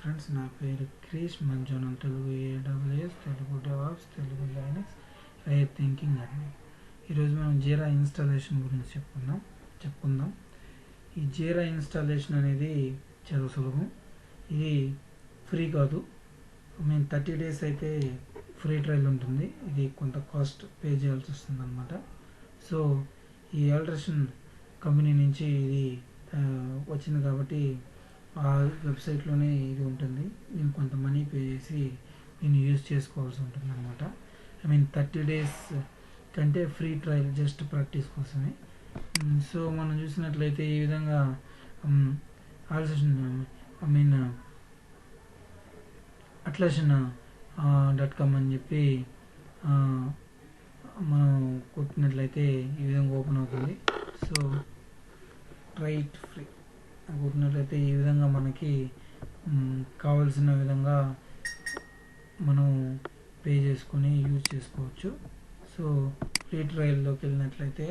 Friends, నా పేరు క్రిష్. మన channel Telugu AWS, Telugu DevOps, Telugu Linux, right thinking admin. ఈరోజు మనం జీరా ఇన్స్టాలేషన్ గురించి చెప్పుకుందాం. ఈ జీరా ఇన్స్టాలేషన్ అనేది చాలా సులభం. ఇది ఫ్రీ కాదు. 30 days అయితే ఫ్రీ ట్రయల్ ఉంటుంది. ఇది కొంత కాస్ట్ పే చేయాల్సి వస్తుంది అనమాట. సో ఈ ఎలక్ట్రిషియన్ కంపెనీ నుంచి ఇది వచ్చింది కాబట్టి ఆ వెబ్సైట్లోనే ఇది ఉంటుంది. దీనికి కొంత మనీ పే చేసి దీన్ని యూజ్ చేసుకోవాల్సి ఉంటుంది అనమాట. 30 days కంటే ఫ్రీ ట్రయల్ జస్ట్ ప్రాక్టీస్ కోసమే. సో మనం చూసినట్లయితే ఈ విధంగా atlassian.com అని చెప్పి మనం కొట్టినట్లయితే ఈ విధంగా ఓపెన్ అవుతుంది. సో రైట్ ఫ్రీ కొట్టినట్లయితే ఈ విధంగా మనకి కావాల్సిన విధంగా మనం పే చేసుకొని యూజ్ చేసుకోవచ్చు. సో ఫ్రీ ట్రయల్లోకి వెళ్ళినట్లయితే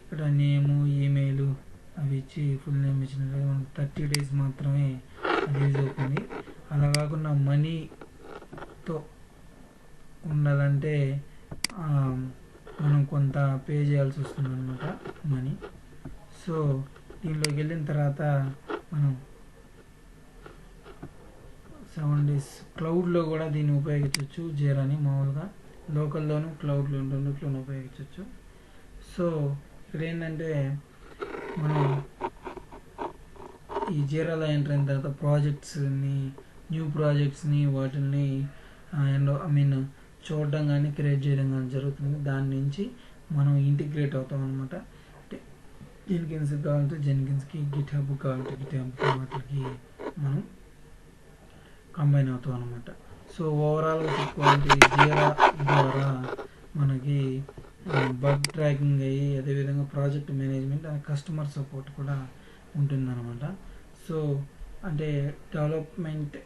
ఇక్కడ నేము, ఈమెయిల్ అవి ఇచ్చి ఫుల్ నేమ్ ఇచ్చినట్లయితే మనకు 30 days మాత్రమే అది యూజ్ అవుతుంది. అలా కాకుండా మనీతో ఉండాలంటే మనం కొంత పే చేయాల్సి వస్తుంది అనమాట, మనీ. సో దీనిలోకి వెళ్ళిన తర్వాత మనం 7 days క్లౌడ్లో కూడా దీన్ని ఉపయోగించవచ్చు. జీరాని మామూలుగా లోకల్లోను, క్లౌడ్లో రెండిట్లోనూ ఉపయోగించవచ్చు. సో ఇక్కడ ఏంటంటే మనం ఈ జీరాలో ఎంటర్ అయిన తర్వాత న్యూ ప్రాజెక్ట్స్ని వాటిని చూడడం కానీ క్రియేట్ చేయడం కానీ జరుగుతుంది. దాని నుంచి మనం ఇంటిగ్రేట్ అవుతాం అనమాట. అంటే జెన్కిన్స్ కావాలంటే జెన్కిన్స్కి, గిట్ హబ్ కావాలంటే గిట్ హబ్కి, వాటికి మనం కంబైన్ అవుతాం అనమాట. సో ఓవరాల్గా చెప్పుకోవాలంటే జీరా ద్వారా మనకి బగ్ ట్రాకింగ్ అయ్యి అదేవిధంగా project management and customer support కూడా ఉంటుందన్నమాట. సో అంటే డెవలప్మెంట్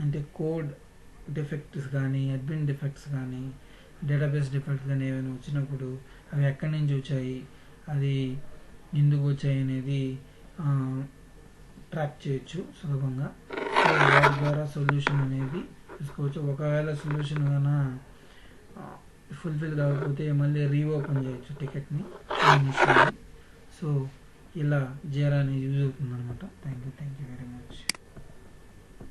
అంటే కోడ్ డిఫెక్ట్స్ కానీ, అడ్మిన్ డిఫెక్ట్స్ కానీ, డేటాబేస్ డిఫెక్ట్స్ కానీ ఏమైనా వచ్చినప్పుడు అవి ఎక్కడి నుంచి వచ్చాయి, అది ఎందుకు వచ్చాయి అనేది ట్రాక్ చేయొచ్చు సులభంగా. సో వాటి ద్వారా సొల్యూషన్ అనేది తీసుకోవచ్చు. ఒకవేళ సొల్యూషన్ కన్నా ఫుల్ఫిల్ కాకపోతే మళ్ళీ రీఓపెన్ చేయొచ్చు టికెట్ని. సో ఇలా జీరా అనేది యూజ్ అవుతుంది అనమాట. Thank you very much.